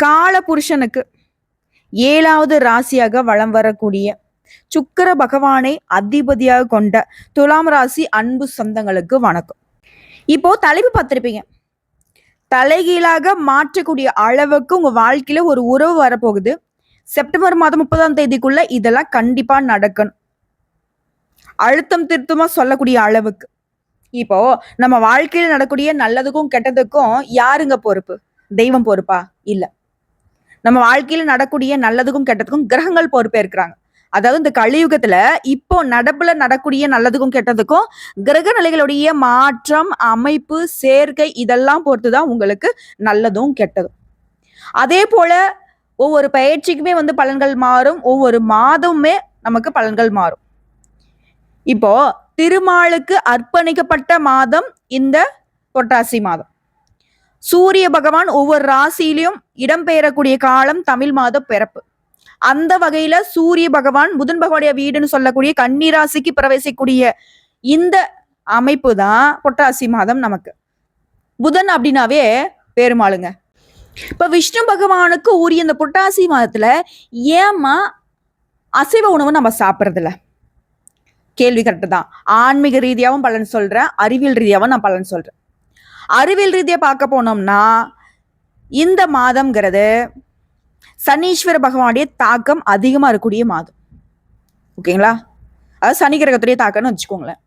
கால புருஷனுக்கு 7வது ராசியாக வலம் வரக்கூடிய சுக்கிர பகவானை அதிபதியாக கொண்ட துலாம் ராசி அன்பு சொந்தங்களுக்கு வணக்கம். இப்போ தலைப்பு பார்த்திருப்பீங்க. தலைகீழாக மாற்றக்கூடிய அளவுக்கு உங்க வாழ்க்கையில ஒரு உறவு வரப்போகுது. செப்டம்பர் மாதம் 30ஆம் தேதிக்குள்ள இதெல்லாம் கண்டிப்பா நடக்கணும். அழுத்தம் திருத்தமா சொல்லக்கூடிய அளவுக்கு. இப்போ நம்ம வாழ்க்கையில நடக்கூடிய நல்லதுக்கும் கெட்டதுக்கும் யாருங்க பொறுப்பு? தெய்வம் பொறுப்பா? இல்ல. நம்ம வாழ்க்கையில நடக்கூடிய நல்லதுக்கும் கெட்டதுக்கும் கிரகங்கள் பொறுப்பேற்கிறாங்க. அதாவது இந்த கலியுகத்துல இப்போ நடப்புல நடக்கூடிய நல்லதுக்கும் கெட்டதுக்கும் கிரக நிலைகளுடைய மாற்றம், அமைப்பு, சேர்க்கை இதெல்லாம் பொறுத்துதான் உங்களுக்கு நல்லதும் கெட்டதும். அதே போல ஒவ்வொரு பயிற்சிக்குமே பலன்கள் மாறும். ஒவ்வொரு மாதமுமே நமக்கு பலன்கள் மாறும். இப்போ திருமாலுக்கு அர்ப்பணிக்கப்பட்ட மாதம் இந்த புரட்டாசி மாதம். சூரிய பகவான் ஒவ்வொரு ராசியிலும் இடம்பெயரக்கூடிய காலம் தமிழ் மாத பிறப்பு. அந்த வகையில சூரிய பகவான் புதன் பகவானுடைய வீடுன்னு சொல்லக்கூடிய கன்னி ராசிக்கு பிரவேசிக்கூடிய இந்த அமைப்பு தான் புரட்டாசி மாதம் நமக்கு. புதன் அப்படின்னாவே பெருமாளுங்க. இப்ப விஷ்ணு பகவானுக்கு உரிய இந்த புரட்டாசி மாதத்துல ஏமா அசைவ உணவு நம்ம சாப்பிட்றதில்ல? கேள்வி கரெக்டு தான். ஆன்மீக ரீதியாகவும் பலன் சொல்றேன், அறிவியல் ரீதியாகவும் நான் பலன் சொல்றேன். அறிவியல் ரீதியா பார்க்க போனோம்னா இந்த மாதம்ங்கிறது சனீஸ்வர பகவானுடைய தாக்கம் அதிகமா இருக்கக்கூடிய மாதம். ஓகேங்களா? அதாவது சனி கிரகத்துடைய தாக்கம்னு வச்சுக்கோங்களேன்.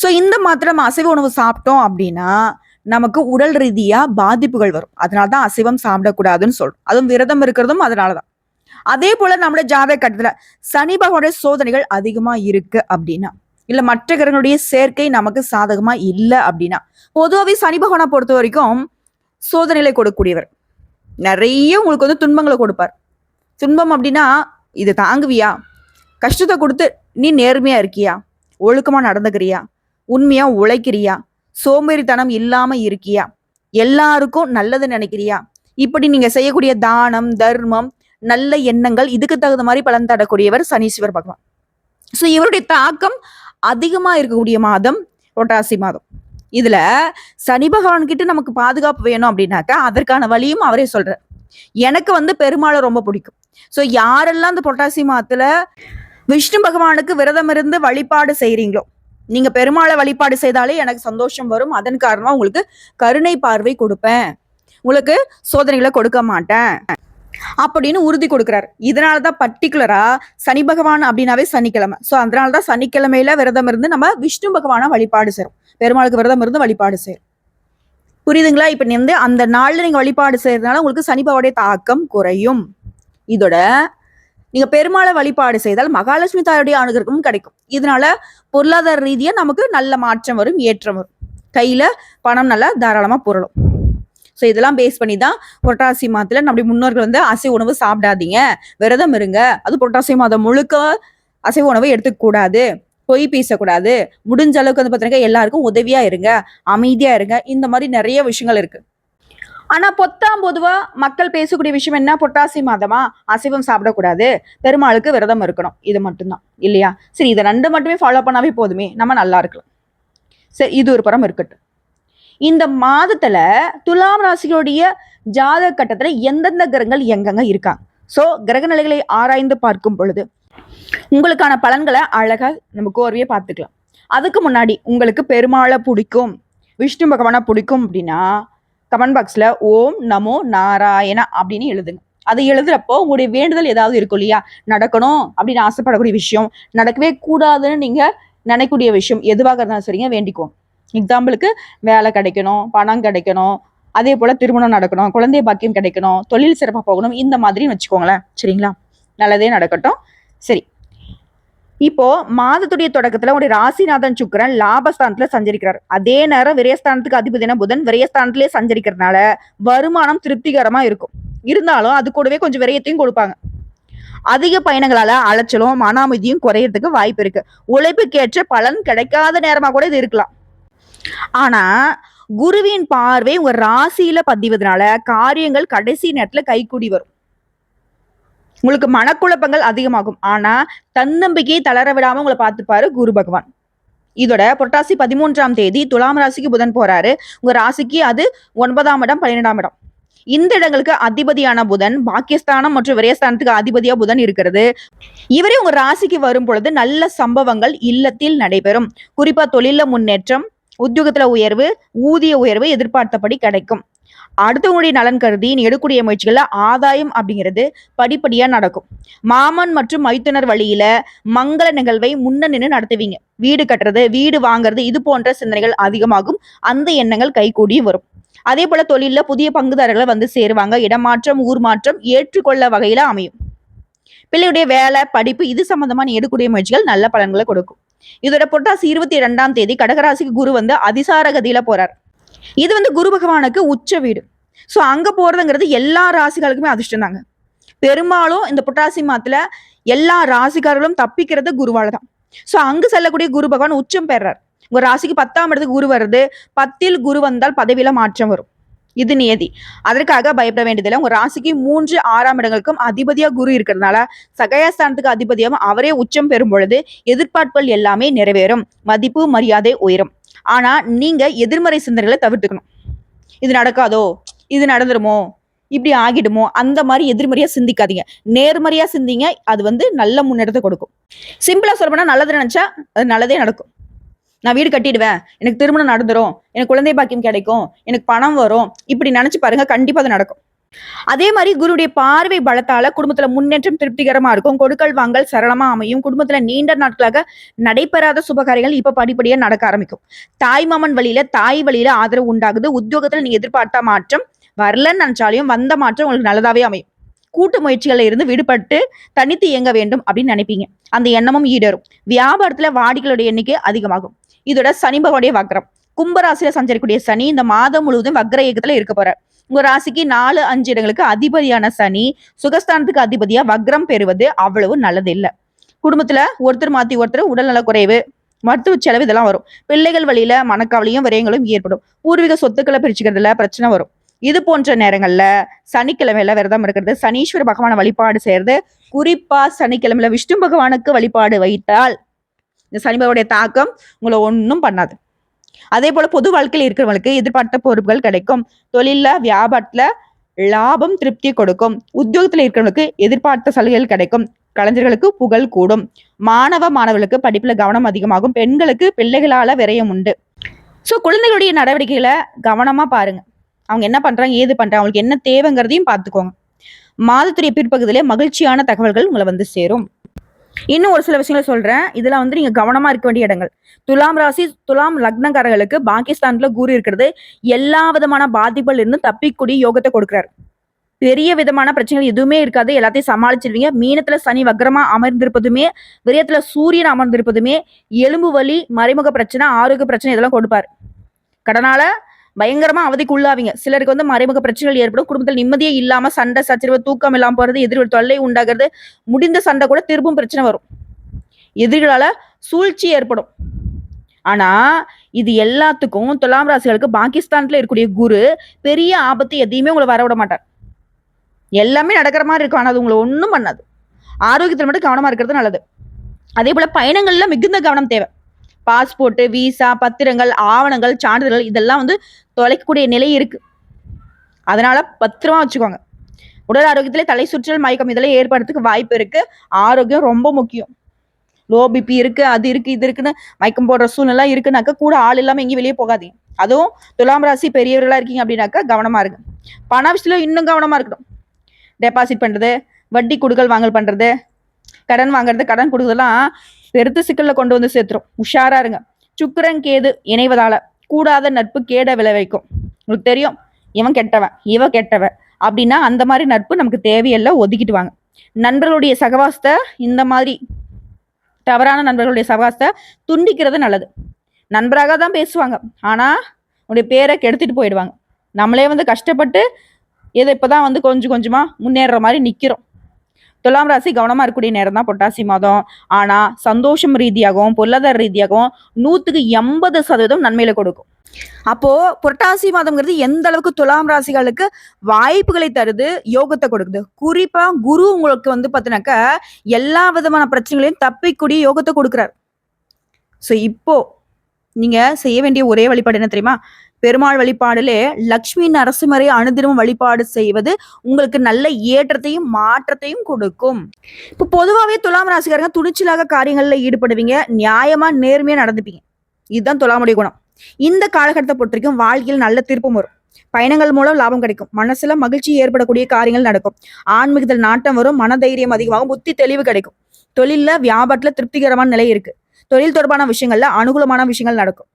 ஸோ இந்த மாத்திரம் நம்ம அசைவ உணவு சாப்பிட்டோம் அப்படின்னா நமக்கு உடல் ரீதியா பாதிப்புகள் வரும். அதனாலதான் அசைவம் சாப்பிடக்கூடாதுன்னு சொல்றோம். அதுவும் விரதம் இருக்கிறதும் அதனாலதான். அதே போல நம்மளோட ஜாதக கட்டத்துல சனி பகவானுடைய சோதனைகள் அதிகமா இருக்கு அப்படின்னா, இல்ல மற்ற கிரகங்களுடைய சேர்க்கை நமக்கு சாதகமா இல்லை அப்படின்னா, பொதுவாகவே சனி பகவானை பொறுத்த வரைக்கும் சோதனைகளை கொடுக்கக்கூடியவர். நிறைய உங்களுக்கு துன்பங்களை கொடுப்பார். துன்பம் அப்படின்னா இது தாங்குவியா? கஷ்டத்தை கொடுத்து நீ நேர்மையா இருக்கியா? ஒழுக்கமா நடந்துக்கிறியா? உண்மையா உழைக்கிறியா? சோம்பேறித்தனம் இல்லாம இருக்கியா? எல்லாருக்கும் நல்லது நினைக்கிறியா? இப்படி நீங்க செய்யக்கூடிய தானம், தர்மம், நல்ல எண்ணங்கள் இதுக்கு தகுந்த மாதிரி பலன் தரக்கூடியவர் சனீஸ்வர பகவான். ஸோ இவருடைய தாக்கம் அதிகமா இருக்கக்கூடிய மாதம் புரட்டாசி மாதம். இதுல சனி பகவான் கிட்ட நமக்கு பாதுகாப்பு வேணும் அப்படின்னாக்கா அதற்கான வழியும் அவரே சொல்றார். எனக்கு பெருமாளை ரொம்ப பிடிக்கும். ஸோ யாரெல்லாம் இந்த புரட்டாசி மாதத்துல விஷ்ணு பகவானுக்கு விரதம் இருந்து வழிபாடு செய்றீங்களோ, நீங்க பெருமாளை வழிபாடு செய்தாலே எனக்கு சந்தோஷம் வரும். அதன் காரணமா உங்களுக்கு கருணை பார்வை கொடுப்பேன், உங்களுக்கு சோதனைகளை கொடுக்க மாட்டேன் அப்படின்னு உறுதி கொடுக்கிறார். இதனாலதான் பர்டிகுலரா சனி பகவான் அப்படின்னாவே சனிக்கிழமை. ஸோ அதனாலதான் சனிக்கிழமையில விரதம் இருந்து நம்ம விஷ்ணு பகவானை வழிபாடு செய்றோம். பெருமாளுக்கு விரதம் இருந்து வழிபாடு செய்றோம். புரியுதுங்களா? இப்ப அந்த நாள்ல நீங்க வழிபாடு செய்யறதுனால உங்களுக்கு சனி பகவானுடைய தாக்கம் குறையும். இதோட நீங்க பெருமாளை வழிபாடு செய்தால் மகாலட்சுமி தாயுடைய அனுகிரகமும் கிடைக்கும். இதனால பொருளாதார ரீதியா நமக்கு நல்ல மாற்றம் வரும், ஏற்றம் வரும். கையில பணம் நல்லா தாராளமா புரளும். ஸோ இதெல்லாம் பேஸ் பண்ணி தான் புரட்டாசி மாதத்துல நம்முடைய முன்னோர்கள் அசைவ உணவு சாப்பிடாதீங்க, விரதம் இருங்க, அது புரட்டாசி மாதம் முழுக்க அசைவ உணவை எடுத்துக்கூடாது, பொய் பேசக்கூடாது, முடிஞ்ச அளவுக்கு பார்த்தீங்கன்னா எல்லாருக்கும் உதவியா இருங்க, அமைதியா இருங்க, இந்த மாதிரி நிறைய விஷயங்கள் இருக்கு. ஆனா பொதுவா மக்கள் பேசக்கூடிய விஷயம் என்ன? புரட்டாசி மாதமா அசைவம் சாப்பிடக்கூடாது, பெருமாளுக்கு விரதம் இருக்கணும், இது மட்டும்தான் இல்லையா? சரி, இதை 2 மட்டுமே ஃபாலோ பண்ணாவே போதுமே, நம்ம நல்லா இருக்கலாம். சரி, இது ஒரு புறம் இருக்கட்டும். இந்த மாதத்துல துலாம் ராசிகளுடைய ஜாதக கட்டத்துல எந்தெந்த கிரகங்கள் எங்கெங்க இருக்காங்க? சோ கிரக நிலைகளை ஆராய்ந்து பார்க்கும் பொழுது உங்களுக்கான பலன்களை அழகா நம்ம கோர்வையை பார்த்துக்கலாம். அதுக்கு முன்னாடி உங்களுக்கு பெருமாளை பிடிக்கும், விஷ்ணு பகவானை பிடிக்கும் அப்படின்னா கமெண்ட் பாக்ஸ்ல ஓம் நமோ நாராயணா அப்படின்னு எழுதுங்க. அதை எழுதுறப்போ உங்களுடைய வேண்டுதல் ஏதாவது இருக்கும் இல்லையா? நடக்கணும் அப்படின்னு ஆசைப்படக்கூடிய விஷயம், நடக்கவே கூடாதுன்னு நீங்க நினைக்கக்கூடிய விஷயம் எதுவாக இருந்தாலும் சரிங்க, வேண்டிக்குவோம். எக்ஸாம்பிளுக்கு வேலை கிடைக்கணும், பணம் கிடைக்கணும், அதே போல திருமணம் நடக்கணும், குழந்தை பாக்கியம் கிடைக்கணும், தொழில் சிறப்பாக போகணும், இந்த மாதிரி வச்சுக்கோங்களேன். சரிங்களா? நல்லதே நடக்கட்டும். சரி, இப்போ மாதத்துடைய தொடக்கத்துல உடைய ராசிநாதன் சுக்கிரன் லாபஸ்தானத்துல சஞ்சரிக்கிறார். அதே நேரம் விரயஸ்தானத்துக்கு அதிபதியான புதன் விரயஸ்தானத்திலே சஞ்சரிக்கிறதுனால வருமானம் திருப்திகரமா இருக்கும். இருந்தாலும் அது கூடவே கொஞ்சம் விரயத்தையும் கொடுப்பாங்க. அதிக பயணங்களால அலைச்சலும் மன அமைதியும் குறையறதுக்கு வாய்ப்பு இருக்கு. உழைப்புக்கேற்ற பலன் கிடைக்காத நேரமா கூட இது இருக்கலாம். ஆனா குருவின் பார்வை உங்க ராசியில பதிவதனால காரியங்கள் கடைசி நேரத்துல கைகூடி வரும். உங்களுக்கு மனக்குழப்பங்கள் அதிகமாகும். ஆனா தன்னம்பிக்கையை தளர விடாம உங்களை பார்த்துப்பாரு குரு பகவான். இதோட புரட்டாசி 13ஆம் தேதி துலாம் ராசிக்கு புதன் போறாரு. உங்க ராசிக்கு அது 9ஆம் இடம் 12ஆம் இடம். இந்த இடங்களுக்கு அதிபதியான புதன் பாக்கியஸ்தானம் மற்றும் விரயஸ்தானத்துக்கு அதிபதியா புதன் இருக்கிறது. இவரே உங்க ராசிக்கு வரும் பொழுது நல்ல சம்பவங்கள் இல்லத்தில் நடைபெறும். குறிப்பா தொழில முன்னேற்றம், உத்தியோகத்துல உயர்வு, ஊதிய உயர்வு எதிர்பார்த்தபடி கிடைக்கும். அடுத்தவங்களுடைய நலன் கருதி நீ எடுக்கக்கூடிய முயற்சிகள்ல ஆதாயம் அப்படிங்கிறது படிப்படியா நடக்கும். மாமன் மற்றும் மைத்துனர் வழியில மங்கள நிகழ்வை முன்ன நின்று நடத்துவீங்க. வீடு கட்டுறது, வீடு வாங்குறது, இது போன்ற சிந்தனைகள் அதிகமாகும். அந்த எண்ணங்கள் கைகூடி வரும். அதே போல தொழில புதிய பங்குதாரர்களை வந்து சேருவாங்க. இடமாற்றம், ஊர் மாற்றம் ஏற்றுக்கொள்ள வகையில அமையும். பிள்ளையுடைய வேலை, படிப்பு இது சம்பந்தமா நீ எடுக்கக்கூடிய முயற்சிகள் நல்ல பலன்களை கொடுக்கும். இதோட புரட்டாசி 22ஆம் தேதி கடகராசிக்கு குரு வந்து அதிசார கதியில போறார். இது வந்து குரு பகவானுக்கு உச்ச வீடு. சோ அங்க போறதுங்கிறது எல்லா ராசிகளுக்குமே அதிர்ஷ்டம் தாங்க. பெரும்பாலும் இந்த புரட்டாசி மாதத்துல எல்லா ராசிக்காரர்களும் தப்பிக்கிறது குருவால தான். சோ அங்கு செல்லக்கூடிய குரு பகவான் உச்சம் பெறார். உங்க ராசிக்கு 10ஆம் இடத்துக்கு குரு வருது. 10ல் குரு வந்தால் பதவியில மாற்றம் வரும். இது நியதி. அதற்காக பயப்பட வேண்டியதில்லை. உங்க ராசிக்கு 3, 6ஆம் இடங்களுக்கும் அதிபதியா குரு இருக்கிறதுனால சகயஸ்தானத்துக்கு அதிபதியாகவும் அவரே உச்சம் பெறும் பொழுது எதிர்பார்ப்புகள் எல்லாமே நிறைவேறும். மதிப்பு, மரியாதை உயரும். ஆனா நீங்க எதிர்மறை சிந்தனைகளை தவிர்த்துக்கணும். இது நடக்காதோ, இது நடந்துருமோ, இப்படி ஆகிடுமோ, அந்த மாதிரி எதிர்மறையா சிந்திக்காதீங்க. நேர்மறையா சிந்திங்க. அது வந்து நல்ல முன்னேற்றத்தை கொடுக்கும். சிம்பிளா சொல்லப்போனா நல்லது நினைச்சா அது நல்லதே நடக்கும். நான் வீடு கட்டிடுவேன், எனக்கு திருமணம் நடந்துரும், எனக்கு குழந்தை பாக்கியம் கிடைக்கும், எனக்கு பணம் வரும், இப்படி நினைச்சு பாருங்க, கண்டிப்பா அது நடக்கும். அதே மாதிரி குருடைய பார்வை பலத்தால குடும்பத்துல முன்னேற்றம் திருப்திகரமா இருக்கும். கொடுக்கல் வாங்கல் சரளமா அமையும். குடும்பத்துல நீண்ட நாட்களாக நடைபெறாத சுபகாரியங்கள் இப்ப படிப்படியா நடக்க ஆரம்பிக்கும். தாய் மாமன் வழியில, தாய் வழியில ஆதரவு உண்டாகுது. உத்தியோகத்துல நீ எதிர்பார்த்த மாற்றம் வரலன்னு நினைச்சாலையும் வந்த மாற்றம் உங்களுக்கு நல்லதாவே அமையும். கூட்டு முயற்சிகள்ல இருந்து விடுபட்டு தனித்து இயங்க வேண்டும் அப்படின்னு நினைப்பீங்க. அந்த எண்ணமும் ஈடேறும். வியாபாரத்துல வாடிக்கையோட எண்ணிக்கை அதிகமாகும். இதோட சனி பகவானுடைய வக்ரம். கும்பராசியில சஞ்சரிக்கூடிய சனி இந்த மாதம் முழுவதும் வக்ர இயக்கத்துல இருக்க போற. உங்க ராசிக்கு 4, 5 இடங்களுக்கு அதிபதியான சனி சுகஸ்தானத்துக்கு அதிபதியா வக்ரம் பெறுவது அவ்வளவு நல்லது இல்லை. குடும்பத்துல ஒருத்தர் மாத்தி ஒருத்தர் உடல்நல குறைவு, மருத்துவ செலவு இதெல்லாம் வரும். பிள்ளைகள் வழியில மனக்கவலையும் விரயங்களும் ஏற்படும். பூர்வீக சொத்துக்களை பிரிச்சுக்கிறதுல பிரச்சனை வரும். இது போன்ற நேரங்கள்ல சனிக்கிழமையில விரதம் இருக்கிறது, சனீஸ்வர பகவான வழிபாடு செய்யறது, குறிப்பா சனிக்கிழமையில விஷ்ணு பகவானுக்கு வழிபாடு வைத்தால் இந்த சனி பகவானுடைய தாக்கம் உங்களை ஒன்றும் பண்ணாது. அதே போல பொது வாழ்க்கையில் இருக்கிறவங்களுக்கு எதிர்பார்த்த பொறுப்புகள் கிடைக்கும். தொழில, வியாபாரத்துல லாபம் திருப்தி கொடுக்கும். உத்தியோகத்துல இருக்கிறவங்களுக்கு எதிர்பார்த்த சலுகைகள் கிடைக்கும். கலைஞர்களுக்கு புகழ் கூடும். மாணவர்களுக்கு படிப்புல கவனம் அதிகமாகும். பெண்களுக்கு பிள்ளைகளால விரயம் உண்டு. சோ குழந்தைகளுடைய நடவடிக்கைகளை கவனமா பாருங்க. அவங்க என்ன பண்றாங்க, ஏது பண்றாங்க, அவங்களுக்கு என்ன தேவைங்கிறதையும் பார்த்துக்கோங்க. மாதத்துடைய பிற்பகுதியிலே மகிழ்ச்சியான தகவல்கள் உங்களை வந்து சேரும். இன்னும் ஒரு சில விஷயங்களை சொல்றேன். இதுல வந்து நீங்க கவனமா இருக்க வேண்டிய இடங்கள். துலாம் ராசி, துலாம் லக்னக்காரர்களுக்கு பாகிஸ்தான்ல குரு இருக்கிறது எல்லா விதமான பாதிப்புகள் இருந்து தப்பிக்கூடிய யோகத்தை கொடுக்கிறார். பெரிய விதமான பிரச்சனைகள் எதுவுமே இருக்காது. எல்லாத்தையும் சமாளிச்சிருவீங்க. மீனத்துல சனி வக்ரமா அமர்ந்திருப்பதுமே, விரயத்துல சூரியன் அமர்ந்திருப்பதுமே எலும்பு வலி, மறைமுக பிரச்சனை, ஆரோக்கிய பிரச்சனை இதெல்லாம் கொடுப்பாரு. கடனால பயங்கரமா அவதிக்கு உள்ளாவீங்க. சிலருக்கு வந்து மறைமுக பிரச்சனைகள் ஏற்படும். குடும்பத்தில் நிம்மதியே இல்லாம சண்டை சச்சரவு, தூக்கம் இல்லாம போறது, எதிர்வு தொல்லை உண்டாகிறது. முடிந்த சண்டை கூட திரும்பவும் பிரச்சனை வரும். எதிர்களால சூழ்ச்சி ஏற்படும். ஆனா இது எல்லாத்துக்கும் துலாம் ராசிகளுக்கு பாகிஸ்தான்ல இருக்கக்கூடிய குரு பெரிய ஆபத்து எதையுமே உங்களை வரவிட மாட்டார். எல்லாமே நடக்கிற மாதிரி இருக்கும். ஆனா அது உங்களை ஒன்றும் பண்ணாது. ஆரோக்கியத்தில் மட்டும் கவனமா இருக்கிறது நல்லது. அதே போல பயணங்கள்ல மிகுந்த கவனம் தேவை. பாஸ்போர்ட், விசா, பத்திரங்கள், ஆவணங்கள், சான்றிதழ்கள் இதெல்லாம் வந்து தொலைக்கக்கூடிய நிலை இருக்கு. அதனால பத்திரமா வச்சுக்கோங்க. உடல் ஆரோக்கியத்திலே தலை சுற்றல், மயக்கம் இதெல்லாம் ஏற்படுறதுக்கு வாய்ப்பு இருக்கு. ஆரோக்கியம் ரொம்ப முக்கியம். லோ பிபி இருக்கு, அது இருக்கு, இது இருக்குன்னு மயக்கம் போடுற சூழ்நிலை இருக்குனாக்கா கூட ஆள் இல்லாம எங்கேயும் வெளியே போகாதீங்க. அதுவும் துலாம் ராசி பெரியவர்களா இருக்கீங்க அப்படின்னாக்கா கவனமா இருக்கு. பண விஷயத்துல இன்னும் கவனமா இருக்கணும். டெபாசிட் பண்றது, வட்டி கொடுக்கல் வாங்கல் பண்றது, கடன் வாங்குறது, கடன் கொடுக்கறதெல்லாம் பெருத்து சிக்கல்ல கொண்டு வந்து சேர்த்துரும். உஷாரா இருங்க. சுக்கிரன் கேது இணைவதால கூடாத நட்பு கேட விளைவிக்கும். உங்களுக்கு தெரியும் இவன் கெட்டவன், இவ கெட்டவன் அப்படின்னா அந்த மாதிரி நட்பு நமக்கு தேவையில்லை, ஒதுக்கிட்டு வாங்க. நண்பர்களுடைய சகவாசத்தை, இந்த மாதிரி தவறான நண்பர்களுடைய சகவாசத்தை துண்டிக்கிறது நல்லது. நண்பராக தான் பேசுவாங்க, ஆனா உடைய பேரை கெடுத்துட்டு போயிடுவாங்க. நம்மளே வந்து கஷ்டப்பட்டு ஏதோ இப்பதான் வந்து கொஞ்சம் கொஞ்சமா முன்னேற மாதிரி நிக்கிறோம். துலாம் ராசி கவனமா இருக்கக்கூடிய நேரம் தான் புரட்டாசி மாதம். ஆனா சந்தோஷம் ரீதியாகவும் பொருளாதார ரீதியாகவும் 100% நன்மையில கொடுக்கும். அப்போ புரட்டாசி மாதம்ங்கிறது எந்த அளவுக்கு துலாம் ராசிகளுக்கு வாய்ப்புகளை தருது, யோகத்தை கொடுக்குது. குறிப்பா குரு உங்களுக்கு வந்து பாத்தீங்கன்னாக்க எல்லா விதமான பிரச்சனைகளையும் தப்பிக்கூடிய யோகத்தை கொடுக்குறாரு. சோ இப்போ நீங்க செய்ய வேண்டிய ஒரே வழிபாடு என்ன தெரியுமா? பெருமாள் வழிபாடுலே லக்ஷ்மி நரசிம்மரை அனுதினமும் வழிபாடு செய்வது உங்களுக்கு நல்ல ஏற்றத்தையும் மாற்றத்தையும் கொடுக்கும். இப்போ பொதுவாவே துலாம் ராசிக்காரங்க துணிச்சலாக காரியங்கள்ல ஈடுபடுவீங்க. நியாயமா நேர்மையா நடந்துப்பீங்க. இதுதான் துலாமுடைய குணம். இந்த காலகட்டத்தை பொறுத்த வரைக்கும் வாழ்க்கையில் நல்ல திருப்பம் வரும். பயணங்கள் மூலம் லாபம் கிடைக்கும். மனசுல மகிழ்ச்சி ஏற்படக்கூடிய காரியங்கள் நடக்கும். ஆன்மீகத்தில் நாட்டம் வரும். மனதைரியம் அதிகமாகும். புத்தி தெளிவு கிடைக்கும். தொழில்ல வியாபாரத்துல திருப்திகரமான நிலை இருக்கு. தொழில் தொடர்பான விஷயங்கள்ல அனுகூலமான விஷயங்கள் நடக்கும்.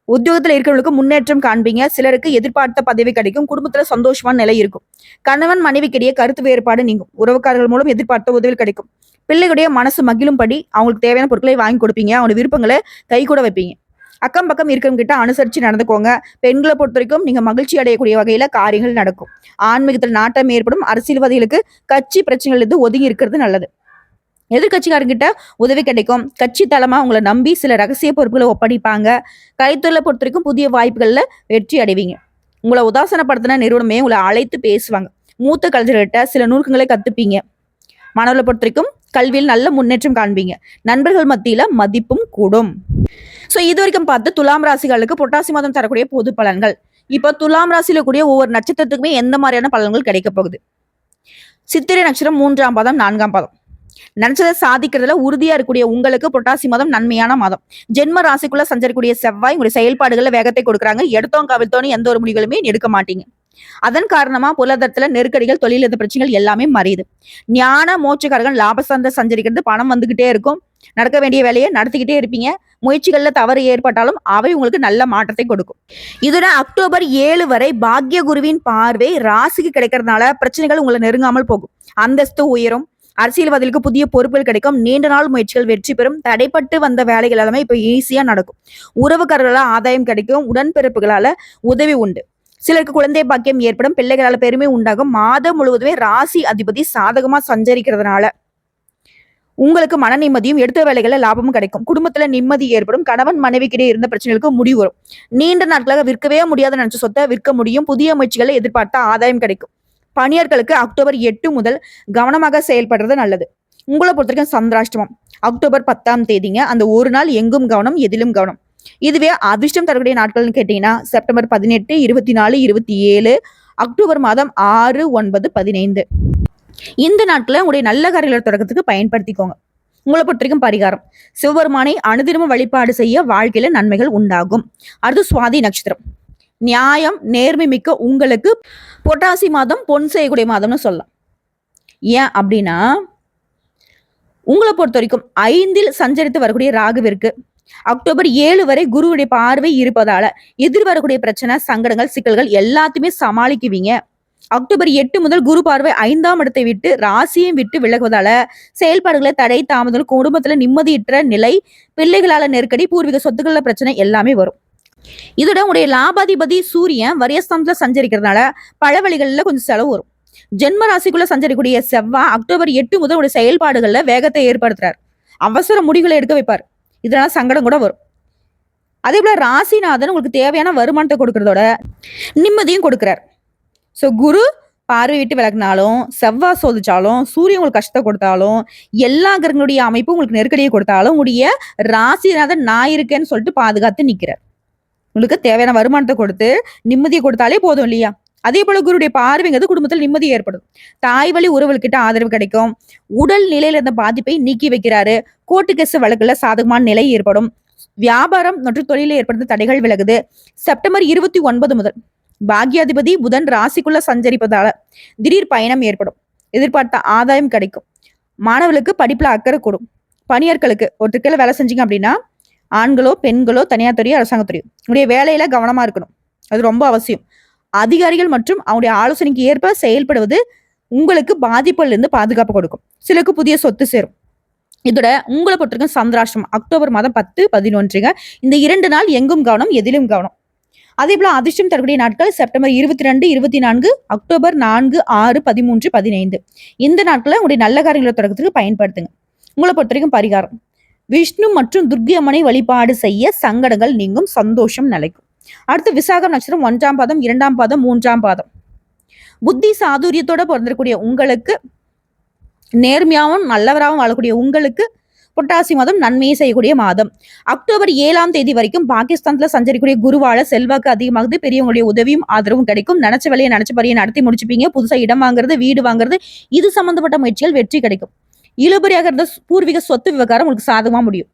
உத்தியோகத்துல இருக்கிறவங்களுக்கு முன்னேற்றம் காண்பீங்க. சிலருக்கு எதிர்பார்த்த பதவி கிடைக்கும். குடும்பத்துல சந்தோஷமான நிலை இருக்கும். கணவன் மனைவிக்கிடையே கருத்து வேறுபாடு நீங்கும். உறவுக்காரர்கள் மூலம் எதிர்பார்த்த உதவி கிடைக்கும். பிள்ளைகளுடைய மனசு மகிழும்படி அவங்களுக்கு தேவையான பொருட்களை வாங்கி கொடுப்பீங்க. அவங்களோட விருப்பங்களை கை கூட வைப்பீங்க. அக்கம் பக்கம் இருக்கவங்க கிட்ட அனுசரிச்சு நடந்துக்கோங்க. பெண்களை பொறுத்த வரைக்கும் நீங்க மகிழ்ச்சி அடையக்கூடிய வகையில காரியங்கள் நடக்கும். ஆன்மீகத்தில் நாட்டம் ஏற்படும். அரசியல்வாதிகளுக்கு கட்சி பிரச்சனைகள் இருந்து ஒதுங்கி இருக்கிறது நல்லது. எதிர்கட்சிக்காரங்கிட்ட உதவி கிடைக்கும். கட்சி தளமா உங்களை நம்பி சில ரகசிய பொறுப்புகளை ஒப்படைப்பாங்க. கைத்தொழிலை பொறுத்த வரைக்கும் புதிய வாய்ப்புகள்ல வெற்றி அடைவீங்க. உங்களை உதாசனப்படுத்தின நிறுவனமே உங்களை அழைத்து பேசுவாங்க. மூத்த கலைஞர்கிட்ட சில நுணுக்கங்களை கத்துப்பீங்க. மாணவர்களை பொறுத்த வரைக்கும் கல்வியில் நல்ல முன்னேற்றம் காண்பீங்க. நண்பர்கள் மத்தியில மதிப்பும் கூடும். சோ இது வரைக்கும் பார்த்து துலாம் ராசிகளுக்கு புரட்டாசி மாதம் தரக்கூடிய பொது பலன்கள். இப்ப துலாம் ராசியில கூடிய ஒவ்வொரு நட்சத்திரத்துக்குமே எந்த மாதிரியான பலன்கள் கிடைக்க போகுது? சித்திரை நட்சத்திரம் 3ஆம் பாதம் 4ஆம் பாதம். நினைச்சதை சாதிக்கிறதுல உறுதியா இருக்கக்கூடிய உங்களுக்கு புரட்டாசி மாதம் நன்மையான மாதம். ஜென்ம ராசிக்குள்ள சஞ்சரிக்கூடிய செவ்வாய் உங்களுடைய செயல்பாடுகள்ல வேகத்தை கொடுக்குறாங்க. எடுத்தோம் கவிழ்த்தோன்னு எந்த ஒரு முடிவுகளுமே எடுக்க மாட்டீங்க. அதன் காரணமா பொருளாதாரத்துல நெருக்கடிகள், தொழில் பிரச்சனைகள் எல்லாமே மறையுது. ஞான மோட்சக்காரர்கள் லாபசார்ந்த சஞ்சரிக்கிறது. பணம் வந்துகிட்டே இருக்கும். நடக்க வேண்டிய வேலையை நடத்திக்கிட்டே இருப்பீங்க. முயற்சிகள்ல தவறு ஏற்பட்டாலும் அவை உங்களுக்கு நல்ல மாற்றத்தை கொடுக்கும். இதுடன் அக்டோபர் 7 வரை பாக்ய குருவின் பார்வை ராசிக்கு கிடைக்கிறதுனால பிரச்சனைகள் உங்களை நெருங்காமல் போகும். அந்தஸ்து உயரும். அரசியல்வாதிகளுக்கு புதிய பொறுப்புகள் கிடைக்கும். நீண்ட நாள் முயற்சிகள் வெற்றி பெறும். தடைப்பட்டு வந்த வேலைகள் எல்லாமே இப்ப ஈஸியா நடக்கும். உறவுக்காரர்களால ஆதாயம் கிடைக்கும். உடன்பிறப்புகளால உதவி உண்டு. சிலருக்கு குழந்தை பாக்கியம் ஏற்படும். பிள்ளைகளால பெருமை உண்டாகும். மாதம் முழுவதுமே ராசி அதிபதி சாதகமா சஞ்சரிக்கிறதுனால உங்களுக்கு மன நிம்மதியும் எடுத்த வேலைகள்ல லாபமும் கிடைக்கும். குடும்பத்துல நிம்மதி ஏற்படும். கணவன் மனைவிக்கிடையே இருந்த பிரச்சனைகளுக்கு முடிவு வரும். நீண்ட நாட்களாக விற்கவே முடியாத நினைச்ச சொத்தை விற்க முடியும். புதிய முயற்சிகளை எதிர்பார்த்த ஆதாயம் கிடைக்கும். பணியாட்களுக்கு அக்டோபர் 8 முதல் கவனமாக செயல்படுறது நல்லது. உங்களை பொறுத்த வரைக்கும் சந்திராஷ்டமம் அக்டோபர் 10ஆம் தேதிங்க. அந்த ஒரு நாள் எங்கும் கவனம், எதிலும் கவனம். இதுவே அதிர்ஷ்டம் தரக்கூடிய நாட்கள்னு கேட்டீங்கன்னா செப்டம்பர் 18, 24, 27, அக்டோபர் மாதம் 6, 9, 15. இந்த நாட்களை உங்களுடைய நல்ல காரியங்களை தொடக்கத்துக்கு பயன்படுத்திக்கோங்க. உங்களை பொறுத்த வரைக்கும் பரிகாரம் சிவபெருமானை அனுதினமும் வழிபாடு செய்ய வாழ்க்கையில நன்மைகள் உண்டாகும். அடுத்து சுவாதி நட்சத்திரம். நியாயம் நேர்மை மிக்க உங்களுக்கு புரட்டாசி மாதம் பொன் செய்யக்கூடிய மாதம்னு சொல்லலாம். ஏன் அப்படின்னா உங்களை பொறுத்த வரைக்கும் 5இல் சஞ்சரித்து வரக்கூடிய ராகுவிற்கு அக்டோபர் 7 வரை குருவுடைய பார்வை இருப்பதால எதிர்வரக்கூடிய பிரச்சனை, சங்கடங்கள், சிக்கல்கள் எல்லாத்தையுமே சமாளிக்குவீங்க. அக்டோபர் 8 முதல் குரு பார்வை 5ஆம் இடத்தை விட்டு ராசியையும் விட்டு விலகுவதால செயல்பாடுகளை தடை, தாமதம், குடும்பத்துல நிம்மதியற்ற நிலை, பிள்ளைகளால நெருக்கடி, பூர்வீக சொத்துக்கள்ல பிரச்சனை எல்லாமே வரும். இதோட உடைய லாபாதிபதி சூரியன் வரியஸ்தானத்துல சஞ்சரிக்கிறதுனால பல வழிகள்ல கொஞ்சம் செலவு வரும். ஜென்ம ராசிக்குள்ள சஞ்சரிக்கூடிய செவ்வாய் அக்டோபர் 8 முதல் உடைய செயல்பாடுகள்ல வேகத்தை ஏற்படுத்துறாரு. அவசர முடிவுகளை எடுக்க வைப்பார். இதனால சங்கடம் கூட வரும். அதே போல ராசிநாதன் உங்களுக்கு தேவையான வருமானத்தை கொடுக்கறதோட நிம்மதியும் கொடுக்கிறார். சோ குரு பார்வை விட்டு விலகினாலும், செவ்வாய் சோதிச்சாலும், சூரியன் உங்களுக்கு கஷ்டத்தை கொடுத்தாலும், எல்லா கிரகங்களுடைய அமைப்பு உங்களுக்கு நெருக்கடியை கொடுத்தாலும் உங்களுடைய ராசிநாதன் நான் இருக்கேன்னு சொல்லிட்டு பாதுகாத்து நிக்கிறார். உங்களுக்கு தேவையான வருமானத்தை கொடுத்து நிம்மதியை கொடுத்தாலே போதும் இல்லையா? அதே போல குருடைய பார்வைங்கிறது குடும்பத்தில் நிம்மதி ஏற்படும். தாய் வழி உறவுகிட்ட ஆதரவு கிடைக்கும். உடல் நிலையில இருந்த பாதிப்பை நீக்கி வைக்கிறாரு. கோர்ட்டு கேஸ் வழக்குல சாதகமான நிலை ஏற்படும். வியாபாரம் மற்றும் தொழிலில் ஏற்படுத்த தடைகள் விலகுது. செப்டம்பர் 29 முதல் பாக்யாதிபதி புதன் ராசிக்குள்ள சஞ்சரிப்பதால திடீர் பயணம் ஏற்படும். எதிர்பார்த்த ஆதாயம் கிடைக்கும். மாணவர்களுக்கு படிப்புல அக்கறை கூடும். பணியாட்களுக்கு ஒருத்தருக்கையில வேலை செஞ்சீங்க அப்படின்னா ஆண்களோ பெண்களோ தனியார் துறையோ அரசாங்கத்துறையோ உடைய வேலையில கவனமா இருக்கணும். அது ரொம்ப அவசியம். அதிகாரிகள் மற்றும் அவருடைய ஆலோசனைக்கு ஏற்ப செயல்படுவது உங்களுக்கு பாதிப்புல இருந்து பாதுகாப்பு கொடுக்கும். சிலருக்கு புதிய சொத்து சேரும். இதோட உங்களை பொறுத்திருக்கும் சந்திராஷ்டிரம் அக்டோபர் மாதம் 10, 11. இந்த 2 நாள் எங்கும் கவனம், எதிலும் கவனம். அதே போல அதிர்ஷ்டம் தரக்கூடிய நாட்கள் செப்டம்பர் 22, 24, அக்டோபர் 4, 6, 13, 15. இந்த நாட்களை உங்களுடைய நல்ல காரியங்களை தொடக்கத்துக்கு பயன்படுத்துங்க. உங்களை பொறுத்த வரைக்கும் பரிகாரம் விஷ்ணு மற்றும் துர்க்கை அம்மனை வழிபாடு செய்ய சங்கடங்கள் நீங்கும், சந்தோஷம் நிலைக்கும். அடுத்து விசாகம் நட்சத்திரம் 1ஆம் பாதம், 2ஆம் பாதம், 3ஆம் பாதம். புத்தி சாதுரியத்தோட பிறந்திருக்கூடிய உங்களுக்கு, நேர்மையாகவும் நல்லவராகவும் வாழக்கூடிய உங்களுக்கு புரட்டாசி மாதம் நன்மையை செய்யக்கூடிய மாதம். அக்டோபர் 7ஆம் தேதி வரைக்கும் பாகிஸ்தான்ல சஞ்சரிக்கூடிய குருவால செல்வாக்கு அதிகமாகுது. பெரியவங்களுடைய உதவியும் ஆதரவும் கிடைக்கும். நினைச்ச வேலையை நினைச்ச படியை நடத்தி முடிச்சுப்பீங்க. புதுசா இடம் வாங்குறது, வீடு வாங்குறது, இது சம்பந்தப்பட்ட முயற்சிகள் வெற்றி கிடைக்கும். இழுபறியாக இருந்த பூர்வீக சொத்து விவகாரம் உங்களுக்கு சாதகமா முடியும்.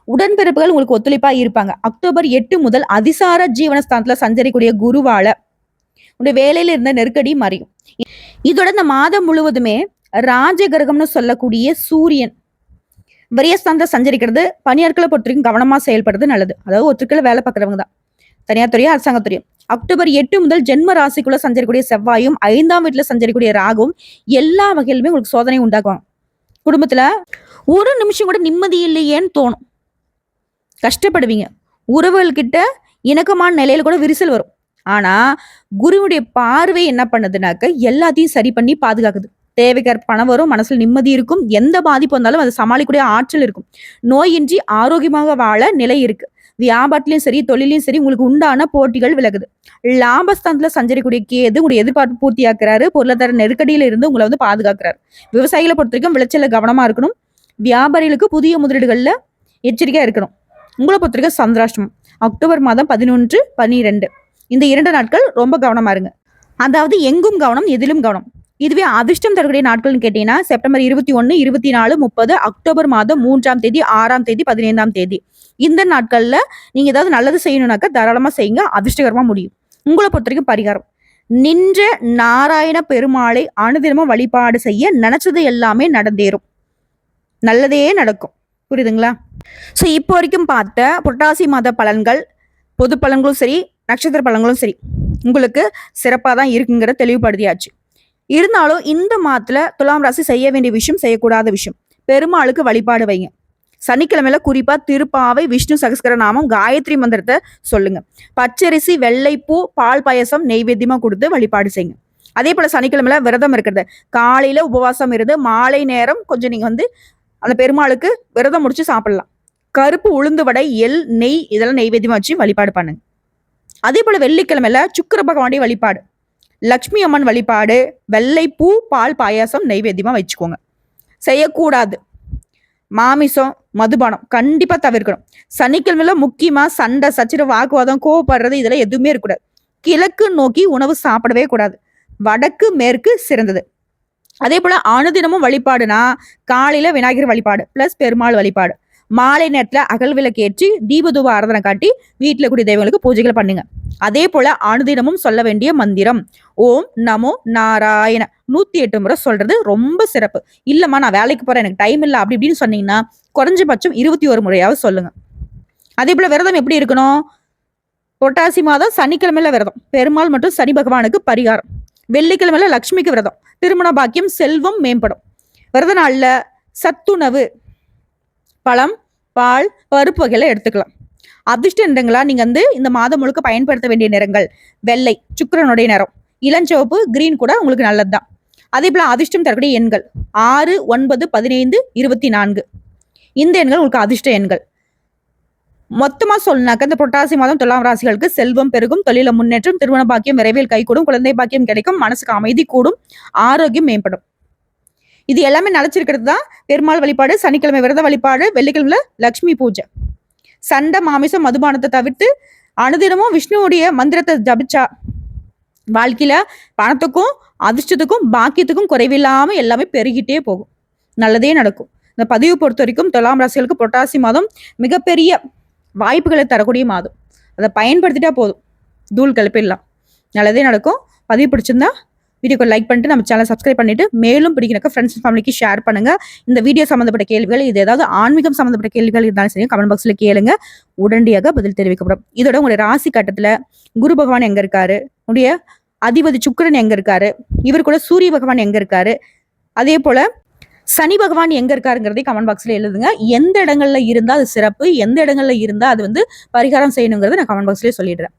உடன்பிறப்புகள் உங்களுக்கு ஒத்துழைப்பா இருப்பாங்க. அக்டோபர் 8 முதல் அதிசார ஜீவனஸ்தானத்துல சஞ்சரிக்கூடிய குருவால உடைய வேலையில இருந்த நெருக்கடி மறையும். இதோட இந்த மாதம் முழுவதுமே ராஜகிரகம்னு சொல்லக்கூடிய சூரியன் விரயஸ்தானத்தை சஞ்சரிக்கிறது பணியாட்களை பொறுத்த வரைக்கும் கவனமா செயல்படுறது நல்லது. அதாவது ஒருத்தருக்குள்ள வேலை பார்க்கறவங்க தான், தனியார் துறையா அரசாங்கத்துறையும். அக்டோபர் 8 முதல் ஜென்ம ராசிக்குள்ள சஞ்சரிக்கூடிய செவ்வாயும் 5ஆம் வீட்டுல சஞ்சரிக்கூடிய ராகும் எல்லா வகையிலுமே உங்களுக்கு சோதனை உண்டாக்குவாங்க. குடும்பத்துல ஒரு நிமிஷம் கூட நிம்மதி இல்லையேன்னு தோணும், கஷ்டப்படுவீங்க. உறவுகள்கிட்ட இணக்கமான நிலையில கூட விரிசல் வரும். ஆனா குருவுடைய பார்வை என்ன பண்ணுதுனாக்க எல்லாத்தையும் சரி பண்ணி பாதுகாக்குது. தேவைக்கார பணம் வரும், மனசுல நிம்மதி இருக்கும், எந்த பாதிப்பு வந்தாலும் அதை சமாளிக்கூடிய ஆற்றல் இருக்கும். நோயின்றி ஆரோக்கியமாக வாழ நிலை இருக்கு. வியாபாரத்திலையும் சரி தொழிலையும் சரி உங்களுக்கு உண்டான போட்டிகள் விலகுது. லாபஸ்தானத்துல சஞ்சரிக்கூடிய கேது உங்களுடைய எதிர்பார்ப்பு பூர்த்தியாக்குறாரு. பொருளாதார நெருக்கடியில இருந்து உங்களை வந்து பாதுகாக்கிறாரு. விவசாயிகளை பொறுத்த வரைக்கும் விளைச்சல கவனமா இருக்கணும். வியாபாரிகளுக்கு புதிய முதலீடுகள்ல எச்சரிக்கையா இருக்கணும். உங்களை பொறுத்த வரைக்கும் சந்திராஷ்டமம் அக்டோபர் மாதம் 11, 12 இந்த 2 நாட்கள் ரொம்ப கவனமா இருங்க. அதாவது எங்கும் கவனம், எதிலும் கவனம். இதுவே அதிர்ஷ்டம் தரக்கூடிய நாட்கள்னு கேட்டீங்கன்னா செப்டம்பர் 21, 24, 30, அக்டோபர் மாதம் 3ஆம் தேதி, 6ஆம் தேதி, 15ஆம் தேதி இந்த நாட்கள்ல நீங்க ஏதாவது நல்லது செய்யணும்னாக்கா தாராளமா செய்யுங்க, அதிர்ஷ்டகரமா முடியும். உங்களை பொறுத்த வரைக்கும் பரிகாரம், நின்ற நாராயண பெருமாளை அனுதினமும் வழிபாடு செய்ய நினைச்சது எல்லாமே நடந்தேறும், நல்லதே நடக்கும். புரியுதுங்களா? ஸோ இப்போ வரைக்கும் பார்த்த புரட்டாசி மாத பலன்கள், பொது பலன்களும் சரி நட்சத்திர பலன்களும் சரி உங்களுக்கு சிறப்பாக தான் இருக்குங்கிற தெளிவுபடுத்தியாச்சு. இருந்தாலும் இந்த மாதத்துல துலாம் ராசி செய்ய வேண்டிய விஷயம், செய்யக்கூடாத விஷயம், பெருமாளுக்கு வழிபாடு வைங்க. சனிக்கிழமையில குறிப்பா திருப்பாவை, விஷ்ணு சகஸ்கரநாமம், காயத்ரி மந்திரத்தை சொல்லுங்க. பச்சரிசி, வெள்ளைப்பூ, பால் பாயசம் நெய்வேத்தியமா கொடுத்து வழிபாடு செய்யுங்க. அதே போல சனிக்கிழமையில விரதம் இருக்கிறது, காலையில உபவாசம் இருந்து மாலை நேரம் கொஞ்சம் நீங்க வந்து அந்த பெருமாளுக்கு விரதம் முடிச்சு சாப்பிடலாம். கருப்பு உளுந்து வடை, எள், நெய் இதெல்லாம் நெய்வேத்தியமா வச்சு வழிபாடு பண்ணுங்க. அதே போல வெள்ளிக்கிழமையில சுக்கிர பகவானுடைய வழிபாடு, லக்ஷ்மி அம்மன் வழிபாடு, வெள்ளைப்பூ, பால் பாயாசம் நெய்வேத்தியமா வச்சுக்கோங்க. செய்யக்கூடாது மாமிசம், மதுபானம் கண்டிப்பா தவிர்க்கணும். சனிக்கிழமையில முக்கியமா சண்டை, சச்சரவு, வாக்குவாதம், கோவப்படுறது இதெல்லாம் எதுவுமே இருக்கக்கூடாது. கிழக்கு நோக்கி உணவு சாப்பிடவே கூடாது. வடக்கு மேற்கு சிறந்தது. அதே போல அனுதினமும் வழிபாடுனா காலையில விநாயகர் வழிபாடு பிளஸ் பெருமாள் வழிபாடு, மாலை நேரத்துல அகல் விளக்கேற்றி தீபதூப ஆராதனை காட்டி வீட்டுல கூடிய தெய்வங்களுக்கு பூஜைகளை பண்ணுங்க. அதே போல அனுதினமும் சொல்ல வேண்டிய மந்திரம் ஓம் நமோ நாராயண 108 முறை சொல்றது ரொம்ப சிறப்பு. இல்லம்மா நான் வேலைக்கு போறேன் எனக்கு டைம் இல்லை அப்படி இப்படின்னு சொன்னீங்கன்னா குறைஞ்சபட்சம் 21 முறையாவது சொல்லுங்க. அதே போல விரதம் எப்படி இருக்கணும்? புரட்டாசி மாதம் சனிக்கிழமையில விரதம், பெருமாள் மற்றும் சனி பகவானுக்கு பரிகாரம். வெள்ளிக்கிழமையில லட்சுமிக்கு விரதம், திருமண பாக்கியம், செல்வம் மேம்படும். விரத நாள்ல சத்துணவு, பழம், பால், பருப்பு வகையில எடுத்துக்கலாம். அதிர்ஷ்ட நிறங்களா நீங்க வந்து இந்த மாதம் முழுக்க பயன்படுத்த வேண்டிய நிறங்கள் வெள்ளை, சுக்கிரனுடைய நிறம், இளஞ்சிவப்பு, கிரீன் கூட உங்களுக்கு நல்லதுதான். அதே போல அதிர்ஷ்டம் தரக்கூடிய எண்கள் 6, 9, 15, 24 இந்த எண்கள் உங்களுக்கு அதிர்ஷ்ட எண்கள். மொத்தமா சொல்லனாக்க இந்த புரட்டாசி மாதம் துலாம் ராசிகளுக்கு செல்வம் பெருகும், தொழில முன்னேற்றம், திருமண பாக்கியம் விரைவில் கைகூடும், குழந்தை பாக்கியம் கிடைக்கும், மனசுக்கு அமைதி கூடும், ஆரோக்கியம் மேம்படும். இது எல்லாமே நினைச்சிருக்கிறது தான் பெருமாள் வழிபாடு, சனிக்கிழமை விரத வழிபாடு, வெள்ளிக்கிழமை லட்சுமி பூஜை. சண்டை, மாமிசம், மதுபானத்தை தவிர்த்து அனுதினமும் விஷ்ணுவுடைய மந்திரத்தை ஜபிச்சா வாழ்க்கையில பணத்துக்கும் அதிர்ஷ்டத்துக்கும் பாக்கியத்துக்கும் குறைவில்லாம எல்லாமே பெருகிட்டே போகும், நல்லதே நடக்கும். இந்த பதிவு பொறுத்த வரைக்கும் துலாம் ராசிகளுக்கு புரட்டாசி மாதம் மிகப்பெரிய வாய்ப்புகளை தரக்கூடிய மாதம். அதை பயன்படுத்திட்டா போதும், தூள் கிளப்பிடலாம், நல்லதே நடக்கும். பதிவு பிடிச்சிருந்தா வீடியோக்கு லைக் பண்ணிட்டு நம்ம சேனல் சப்ஸ்கிரைப் பண்ணிட்டு மேலும் பிடிக்கிறக்க ஃப்ரெண்ட்ஸ் ஃபேமிலிக்கு ஷேர் பண்ணுங்க. இந்த வீடியோ சம்மந்தப்பட்ட கேள்விகள், இது ஏதாவது ஆன்மீகம் சம்மந்தப்பட்ட கேள்விகள் இருந்தாலும் சரி கமெண்ட் பாக்ஸ்ல கேளுங்க, உடனடியாக பதில் தெரிவிக்கப்படும். இதோட உங்களுடைய ராசி கட்டத்துல குரு பகவான் எங்க இருக்காரு, உடைய அதிபதி சுக்கிரன் எங்க இருக்காரு, இவர் கூட சூரிய பகவான் எங்க இருக்காரு, அதே போல சனி பகவான் எங்க இருக்காருங்கிறதே கமெண்ட் பாக்ஸ்ல எழுதுங்க. எந்த இடங்கள்ல இருந்தா அது சிறப்பு, எந்த இடங்கள்ல இருந்தா அது வந்து பரிகாரம் செய்யணுங்கிறத நான் கமெண்ட் பாக்ஸ்லயே சொல்லிடுறேன்.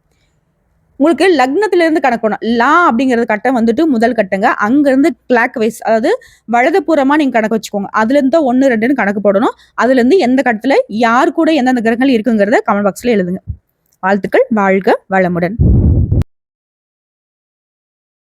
உங்களுக்கு லக்னத்துல இருந்து கணக்கணும். லா அப்படிங்கிறது கட்டம் வந்துட்டு முதல் கட்டங்க, அங்க இருந்து கிளாக் வைஸ், அதாவது வலதுபுறமா நீங்க கணக்கு வச்சுக்கோங்க. அதுல இருந்து 1, 2ன்னு கணக்கு போடணும். அதுல இருந்து எந்த கட்டத்துல யார் கூட எந்தெந்த கிரகங்கள் இருக்குங்கிறத கமெண்ட் பாக்ஸ்ல எழுதுங்க. வாழ்த்துக்கள், வாழ்க வளமுடன்.